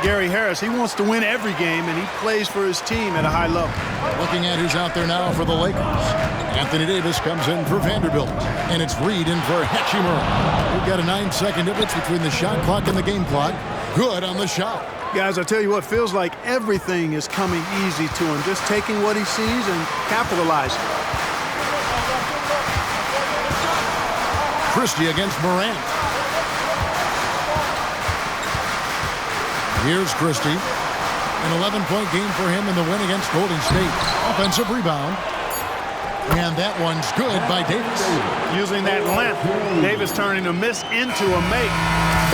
Gary Harris. He wants to win every game, and he plays for his team at a high level. Looking at who's out there now for the Lakers. Anthony Davis comes in for Vanderbilt, and it's Reed in for Hachimura. We've got a 9-second difference between the shot clock and the game clock. Good on the shot. Guys, I tell you what, feels like everything is coming easy to him. Just taking what he sees and capitalizing. Christie against Morant. Here's Christie. An 11-point game for him in the win against Golden State. Offensive rebound. And that one's good by Davis. Using that length, Davis turning a miss into a make.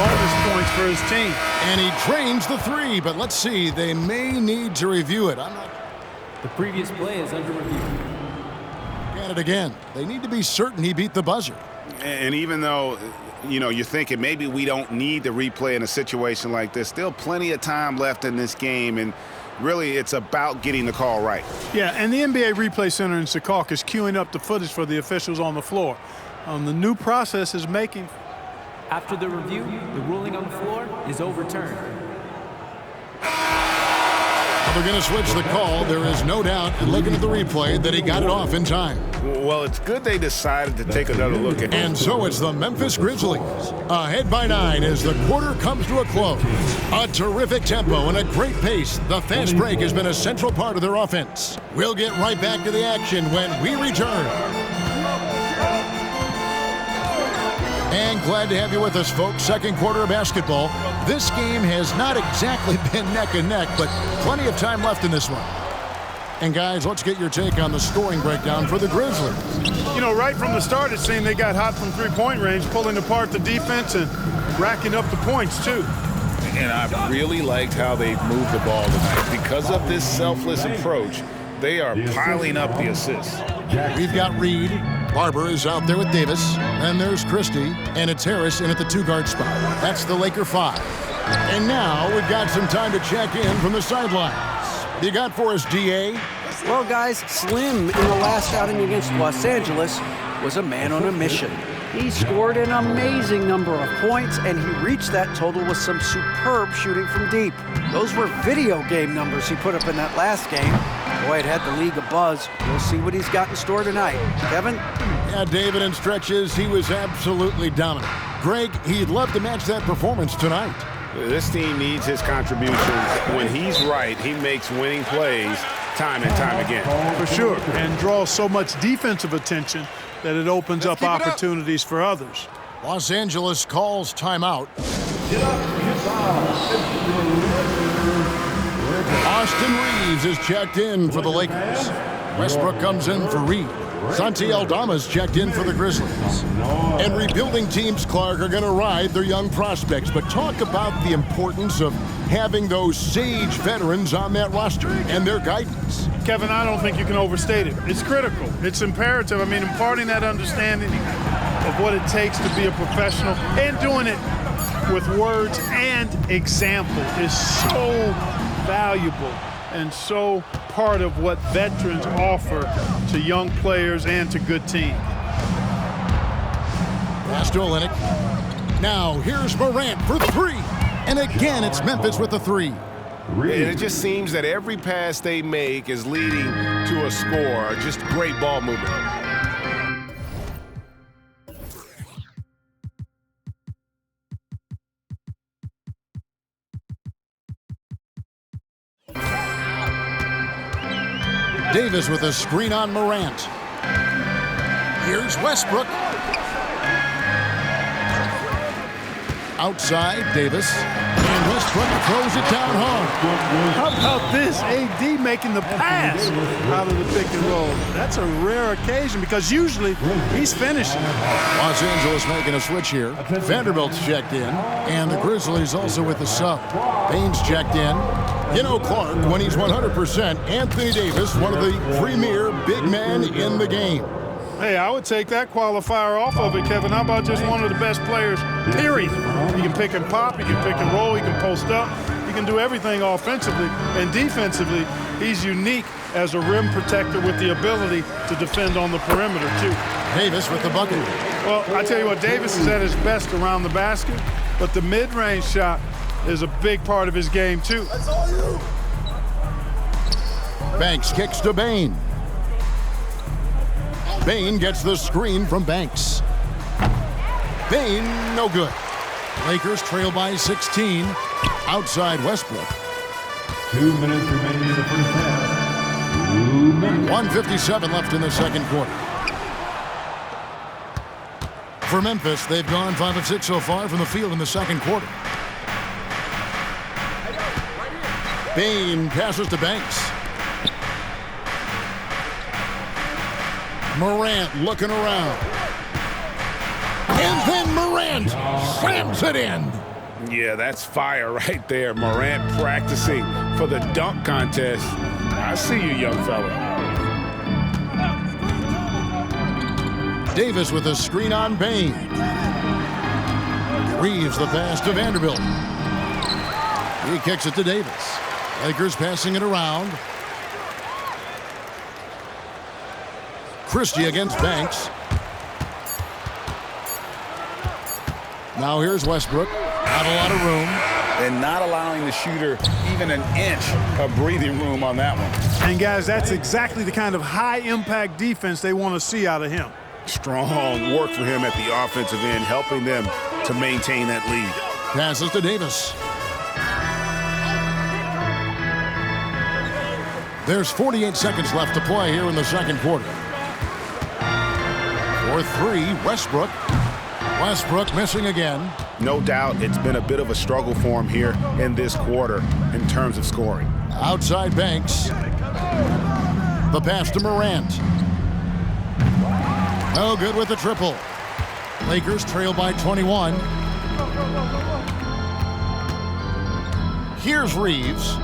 Bonus points for his team. And he drains the three, but let's see. They may need to review it. The previous play is under review. At it again. They need to be certain he beat the buzzer. And even though, you know, you're thinking maybe we don't need the replay in a situation like this, still plenty of time left in this game, and really it's about getting the call right. Yeah, and the NBA Replay Center in Secaucus is queuing up the footage for the officials on the floor. The new process is making... After the review, the ruling on the floor is overturned. They're going to switch the call. There is no doubt, looking at the replay, that he got it off in time. Well, it's good they decided to take another look at it. And so it's the Memphis Grizzlies, ahead by 9 as the quarter comes to a close. A terrific tempo and a great pace. The fast break has been a central part of their offense. We'll get right back to the action when we return. And glad to have you with us, folks. Second quarter of basketball. This game has not exactly been neck and neck, but plenty of time left in this one. And guys, let's get your take on the scoring breakdown for the Grizzlies. You know, right from the start, it seemed they got hot from three-point range, pulling apart the defense and racking up the points, too. And I really liked how they moved the ball tonight. Because of this selfless approach, they are piling up the assists. We've got Reed. Barber is out there with Davis. And there's Christie. And it's Harris in at the two-guard spot. That's the Laker 5. And now we've got some time to check in from the sidelines. You got for us, D.A.? Well, guys, Slim in the last outing against Los Angeles was a man on a mission. He scored an amazing number of points, and he reached that total with some superb shooting from deep. Those were video game numbers he put up in that last game. Boy, it had the league abuzz. We'll see what he's got in store tonight. Kevin? Yeah, David, in stretches, he was absolutely dominant. Greg, he'd love to match that performance tonight. This team needs his contributions. When he's right, he makes winning plays time and time again. For sure, and draws so much defensive attention that it opens up opportunities for others. Los Angeles calls timeout. Austin Reeves is checked in for the Lakers. Westbrook comes in for Reed. Santi Aldama's checked in for the Grizzlies. And rebuilding teams, Clark, are going to ride their young prospects. But talk about the importance of having those sage veterans on that roster and their guidance. Kevin, I don't think you can overstate it. It's critical. It's imperative. I mean, imparting that understanding of what it takes to be a professional and doing it with words and example is so valuable and so part of what veterans offer to young players and to good teams. Pass to Olynyk. Now here's Morant for three. And again, it's Memphis with the three. And it just seems that every pass they make is leading to a score. Just great ball movement. Davis with a screen on Morant. Here's Westbrook. Outside, Davis. And Westbrook throws it down home. How about this? AD making the pass out of the pick and roll. That's a rare occasion because usually he's finishing. Los Angeles making a switch here. Vanderbilt's checked in. And the Grizzlies also with the sub. Baines checked in. You know, Clark, when he's 100%, Anthony Davis, one of the premier big men in the game. Hey, I would take that qualifier off of it, Kevin. How about just one of the best players, period? He can pick and pop, he can pick and roll, he can post up, he can do everything offensively. And defensively, he's unique as a rim protector with the ability to defend on the perimeter, too. Davis with the bucket. Well, I tell you what, Davis is at his best around the basket, but the mid-range shot is a big part of his game, too. Banks kicks to Bain. Bain gets the screen from Banks. Bain, no good. Lakers trail by 16. Outside Westbrook. 2 minutes remaining in the first half. 2 minutes. 1:57 left in the second quarter. For Memphis, they've gone 5 of 6 so far from the field in the second quarter. Bain passes to Banks. Morant looking around. And then Morant slams it in. Yeah, that's fire right there. Morant practicing for the dunk contest. I see you, young fella. Davis with a screen on Bain. Reeves the pass to Vanderbilt. He kicks it to Davis. Lakers passing it around. Christie against Banks. Now here's Westbrook. Not a lot of room. And not allowing the shooter even an inch of breathing room on that one. And, guys, that's exactly the kind of high-impact defense they want to see out of him. Strong work for him at the offensive end, helping them to maintain that lead. Passes to Davis. There's 48 seconds left to play here in the second quarter. For 3, Westbrook. Westbrook missing again. No doubt it's been a bit of a struggle for him here in this quarter in terms of scoring. Outside Banks. The pass to Morant. No good with the triple. Lakers trail by 21. Here's Reeves.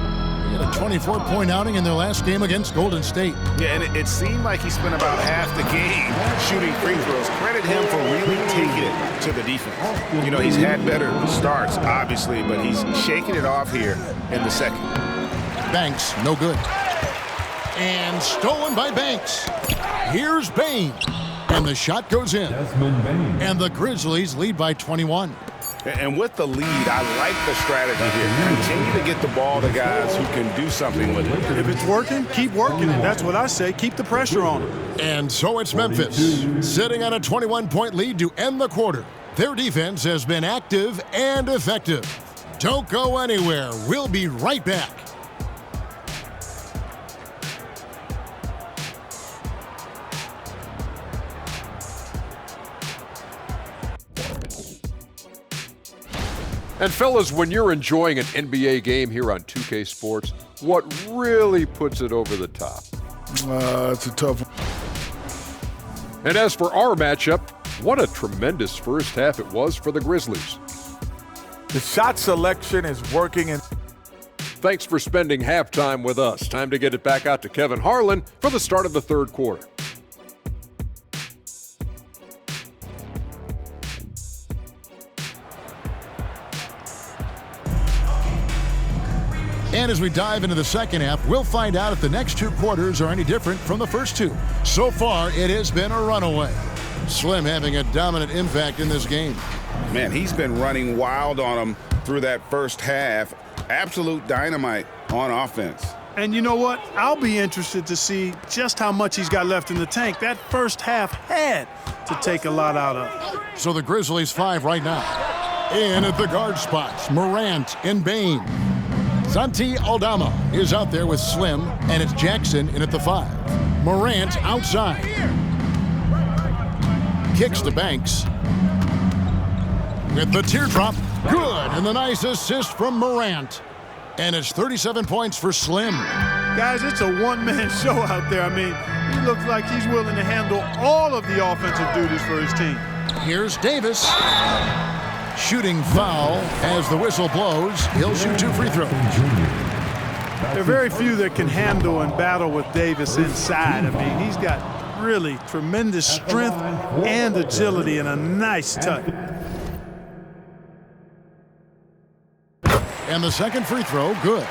He had a 24-point outing in their last game against Golden State. Yeah, and it seemed like he spent about half the game shooting free throws. Credit him for really taking it to the defense. You know, he's had better starts, obviously, but he's shaking it off here in the second. Banks, no good. And stolen by Banks. Here's Bain. And the shot goes in. Desmond Bain. And the Grizzlies lead by 21. And with the lead, I like the strategy here. Continue to get the ball to guys who can do something with it. If it's working, keep working it. That's what I say. Keep the pressure on them. And so it's Memphis, sitting on a 21-point lead to end the quarter. Their defense has been active and effective. Don't go anywhere. We'll be right back. And fellas, when you're enjoying an NBA game here on 2K Sports, what really puts it over the top? It's a tough one. And as for our matchup, what a tremendous first half it was for the Grizzlies. The shot selection is working. And Thanks for spending halftime with us. Time to get it back out to Kevin Harlan for the start of the third quarter. And as we dive into the second half, we'll find out if the next 2 quarters are any different from the first 2. So far, it has been a runaway. Slim having a dominant impact in this game. Man, he's been running wild on them through that first half. Absolute dynamite on offense. And you know what? I'll be interested to see just how much he's got left in the tank. That first half had to take a lot out of. So the Grizzlies 5 right now. In at the guard spots, Morant and Bain. Santi Aldama is out there with Slim, and it's Jackson in at the 5. Morant outside. Kicks to Banks. With the teardrop, good, and the nice assist from Morant. And it's 37 points for Slim. Guys, it's a one-man show out there. I mean, he looks like he's willing to handle all of the offensive duties for his team. Here's Davis. Shooting foul as the whistle blows. He'll shoot 2 free throws. There are very few that can handle and battle with Davis inside. I mean, he's got really tremendous strength and agility and a nice touch. And the second free throw, good.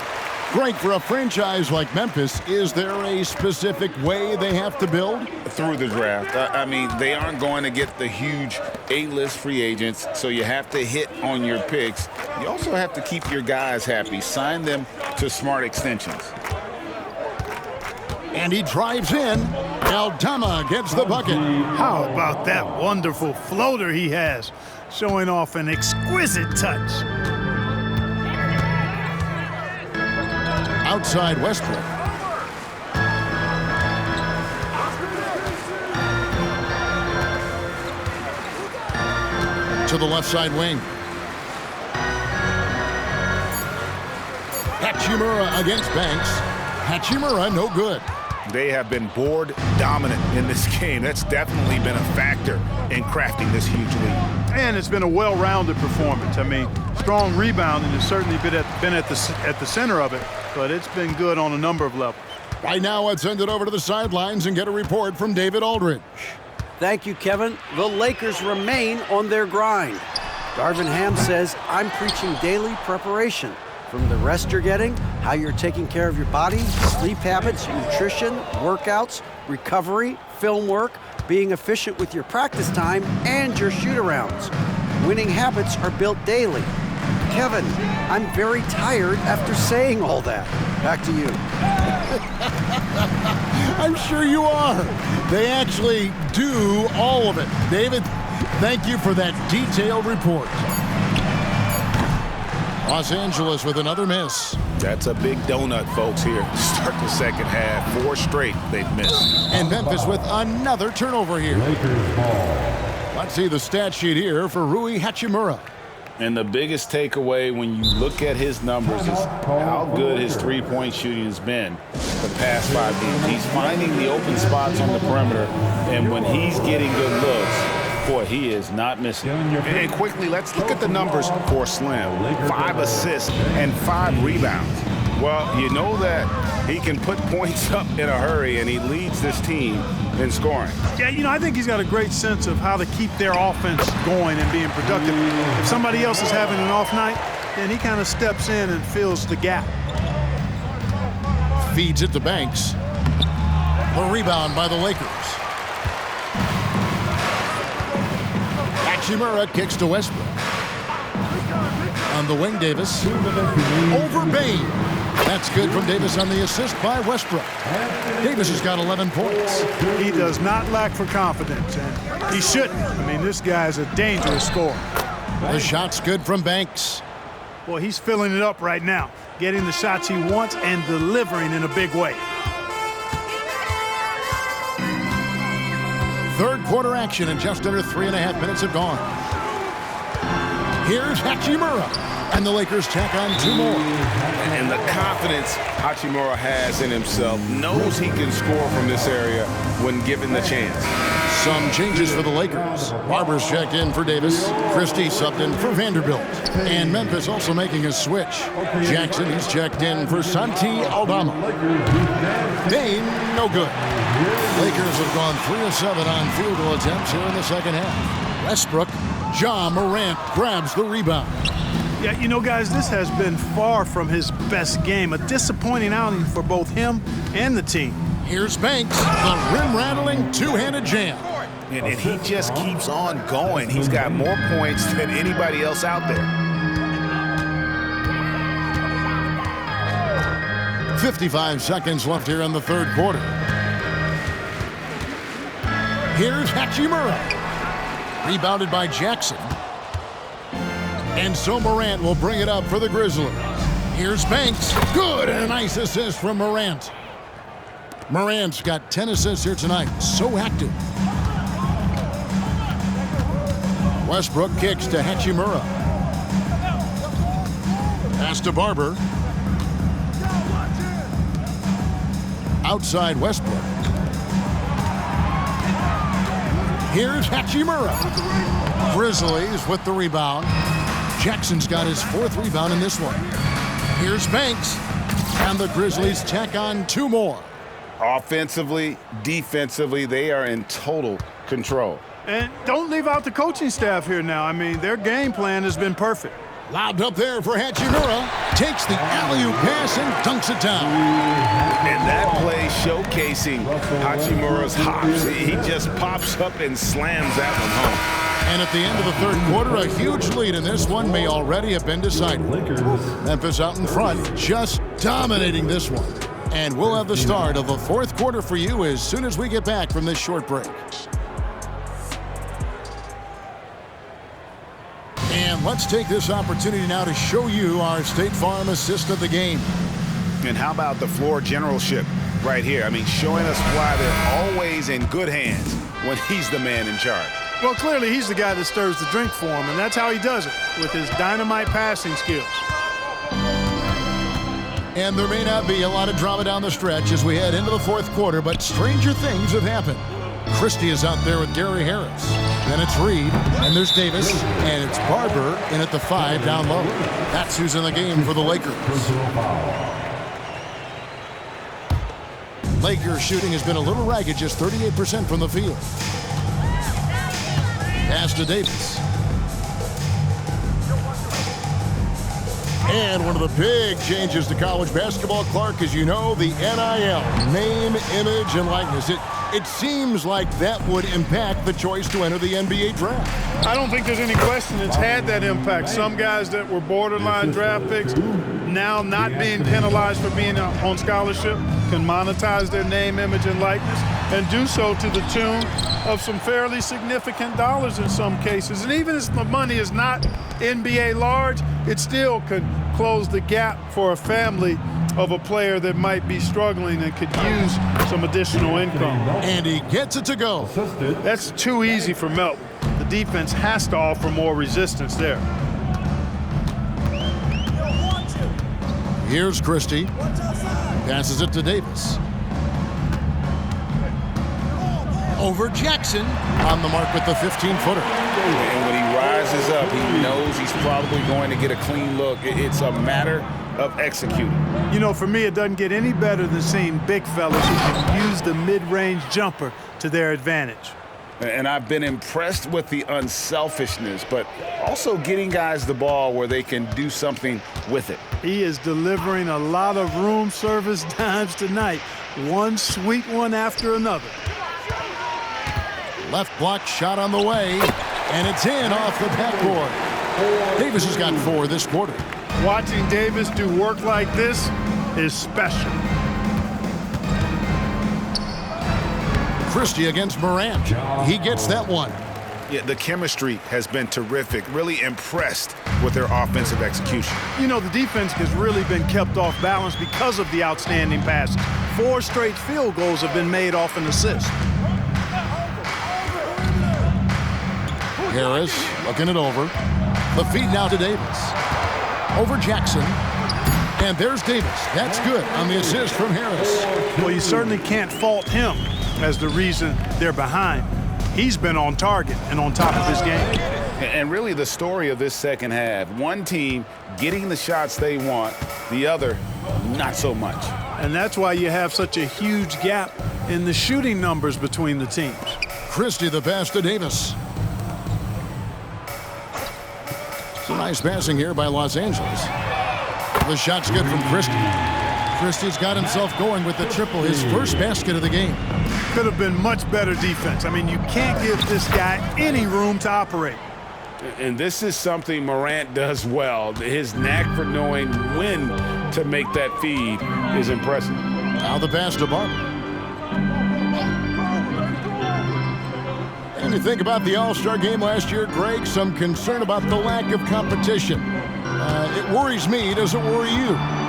Greg, for a franchise like Memphis, is there a specific way they have to build? Through the draft. I mean, they aren't going to get the huge A-list free agents, so you have to hit on your picks. You also have to keep your guys happy. Sign them to smart extensions. And he drives in. Aldama gets the bucket. How about that wonderful floater he has, showing off an exquisite touch. Outside Westbrook. To the left side wing. Hachimura against Banks. Hachimura no good. They have been board dominant in this game. That's definitely been a factor in crafting this huge lead. And it's been a well-rounded performance. I mean, strong rebounding has certainly been at the center of it, but it's been good on a number of levels. Right now, let's send it over to the sidelines and get a report from David Aldridge. Thank you, Kevin. The Lakers remain on their grind. Darvin Ham says, I'm preaching daily preparation. From the rest you're getting, how you're taking care of your body, sleep habits, nutrition, workouts, recovery, film work, being efficient with your practice time, and your shoot-arounds. Winning habits are built daily. Kevin, I'm very tired after saying all that. Back to you. I'm sure you are. They actually do all of it. David, thank you for that detailed report. Los Angeles with another miss. That's a big donut, folks, here to start the second half. 4 straight they've missed. And Memphis with another turnover here. Lakers ball. Let's see the stat sheet here for Rui Hachimura. And the biggest takeaway when you look at his numbers is how good his three-point shooting has been the past 5 games. He's finding the open spots on the perimeter, and when he's getting good looks, boy, he is not missing. And quickly, let's look at the numbers for Slim. 5 assists and 5 rebounds. Well, you know that he can put points up in a hurry, and he leads this team in scoring. Yeah, you know, I think he's got a great sense of how to keep their offense going and being productive. If somebody else is having an off night, then he kind of steps in and fills the gap. Feeds it to Banks. A rebound by the Lakers. Hachimura kicks to Westbrook. On the wing, Davis. Over Bain. That's good from Davis on the assist by Westbrook. Davis has got 11 points. He does not lack for confidence, and he shouldn't. I mean, this guy is a dangerous scorer. The shot's good from Banks. Boy, he's filling it up right now, getting the shots he wants and delivering in a big way. Third quarter action, and just under 3.5 minutes have gone. Here's Hachimura. And the Lakers tack on 2 more. And the confidence Hachimura has in himself, knows he can score from this area when given the chance. Some changes for the Lakers. Barber's checked in for Davis. Christie subbed in for Vanderbilt. And Memphis also making a switch. Jackson is checked in for Santi Aldama. Bain, no good. Lakers have gone 3 of 7 on field goal attempts here in the second half. Westbrook, Ja Morant grabs the rebound. Yeah, you know, guys, this has been far from his best game. A disappointing outing for both him and the team. Here's Banks, the rim-rattling two-handed jam. And he just keeps on going. He's got more points than anybody else out there. 55 seconds left here in the third quarter. Here's Hachimura. Rebounded by Jackson. And so Morant will bring it up for the Grizzlies. Here's Banks. Good, and a nice assist from Morant. Morant's got 10 assists here tonight. So active. Westbrook kicks to Hachimura. Pass to Barber. Outside Westbrook. Here's Hachimura. Grizzlies with the rebound. Jackson's got his 4th rebound in this one. Here's Banks. And the Grizzlies tack on 2 more. Offensively, defensively, they are in total control. And don't leave out the coaching staff here now. I mean, their game plan has been perfect. Lobbed up there for Hachimura. Takes the alley-oop pass and dunks it down. And that play showcasing Hachimura's hops. He just pops up and slams that one home. And at the end of the third quarter, a huge lead in this one may already have been decided. Memphis out in front, just dominating this one. And we'll have the start of the fourth quarter for you as soon as we get back from this short break. And let's take this opportunity now to show you our State Farm assist of the game. And how about the floor generalship right here? I mean, showing us why they're always in good hands when he's the man in charge. Well, clearly he's the guy that stirs the drink for him, and that's how he does it, with his dynamite passing skills. And there may not be a lot of drama down the stretch as we head into the fourth quarter, but stranger things have happened. Christie is out there with Gary Harris. Then it's Reed, and there's Davis, and it's Barber in at the 5 down low. That's who's in the game for the Lakers. Lakers shooting has been a little ragged, just 38% from the field. Pass to Davis. And one of the big changes to college basketball, Clark, as you know, the NIL, name, image, and likeness. It seems like that would impact the choice to enter the NBA draft. I don't think there's any question it's had that impact. Some guys that were borderline draft picks now not being penalized for being on scholarship can monetize their name, image, and likeness and do so to the tune of some fairly significant dollars in some cases. And even if the money is not NBA large, it still could close the gap for a family of a player that might be struggling and could use some additional income. And he gets it to go. That's too easy for Melton. The defense has to offer more resistance there. Here's Christie. Passes it to Davis. Over Jackson. On the mark with the 15-footer. And when he rises up, he knows he's probably going to get a clean look. It's a matter of executing. You know, for me, it doesn't get any better than seeing big fellas who can use the mid-range jumper to their advantage. And I've been impressed with the unselfishness, but also getting guys the ball where they can do something with it. He is delivering a lot of room service dimes tonight. One sweet one after another. Left block shot on the way, and it's in off the backboard. Davis has got 4 this quarter. Watching Davis do work like this is special. Christie against Morant. He gets that one. Yeah, the chemistry has been terrific. Really impressed with their offensive execution. You know, the defense has really been kept off balance because of the outstanding passes. 4 straight field goals have been made off an assist. Harris looking it over. The feed now to Davis. Over Jackson. And there's Davis. That's good on the assist from Harris. Well, you certainly can't fault him as the reason they're behind. He's been on target and on top of his game. And really the story of this second half, one team getting the shots they want, the other not so much. And that's why you have such a huge gap in the shooting numbers between the teams. Christie the pass to Davis. Some nice passing here by Los Angeles. The shot's good from Christie. Christie's got himself going with the triple, his first basket of the game. Could have been much better defense. I mean, you can't give this guy any room to operate. And this is something Morant does well. His knack for knowing when to make that feed is impressive. Now the pass to Barber. And you think about the All-Star game last year, Greg, some concern about the lack of competition. It worries me. Does it worry you?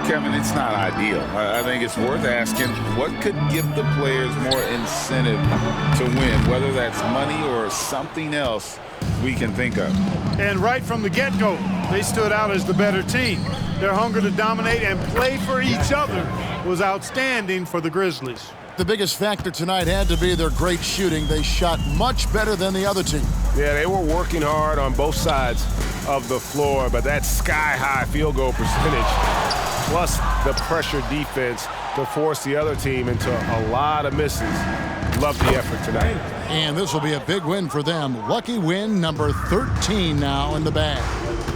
Kevin, it's not ideal. I think it's worth asking what could give the players more incentive to win, whether that's money or something else we can think of. And right from the get-go, they stood out as the better team. Their hunger to dominate and play for each other was outstanding for the Grizzlies. The biggest factor tonight had to be their great shooting. They shot much better than the other team. Yeah, they were working hard on both sides of the floor, but that sky-high field goal percentage, plus the pressure defense to force the other team into a lot of misses. Love the effort tonight. And this will be a big win for them. Lucky win number 13 now in the bag.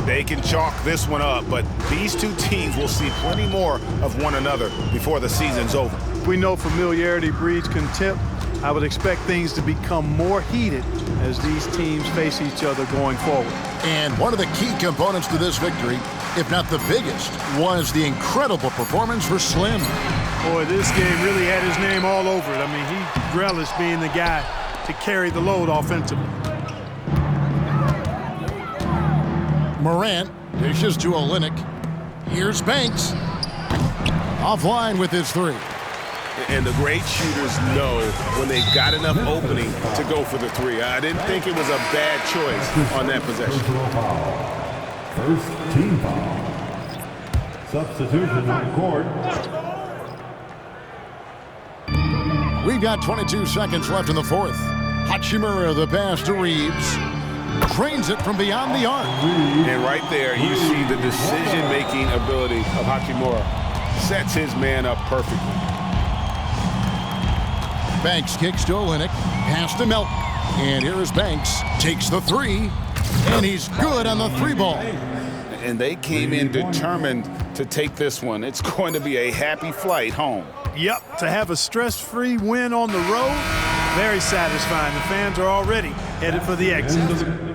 They can chalk this one up, but these two teams will see plenty more of one another before the season's over. We know familiarity breeds contempt. I would expect things to become more heated as these teams face each other going forward. And one of the key components to this victory, if not the biggest, was the incredible performance for Slim. Boy, this game really had his name all over it. I mean, he relished being the guy to carry the load offensively. Morant dishes to Olynyk. Here's Banks. Offline with his three. And the great shooters know when they've got enough opening to go for the three. I didn't think it was a bad choice on that possession. First team foul. Substitution on court. We've got 22 seconds left in the fourth. Hachimura, the pass to Reeves. Drains it from beyond the arc. And right there, you see the decision-making ability of Hachimura. Sets his man up perfectly. Banks kicks to Olynyk. Pass to Melton. And here is Banks. Takes the three. And he's good on the three ball. And they came in determined to take this one. It's going to be a happy flight home. Yep, to have a stress-free win on the road, very satisfying. The fans are already headed for the exit.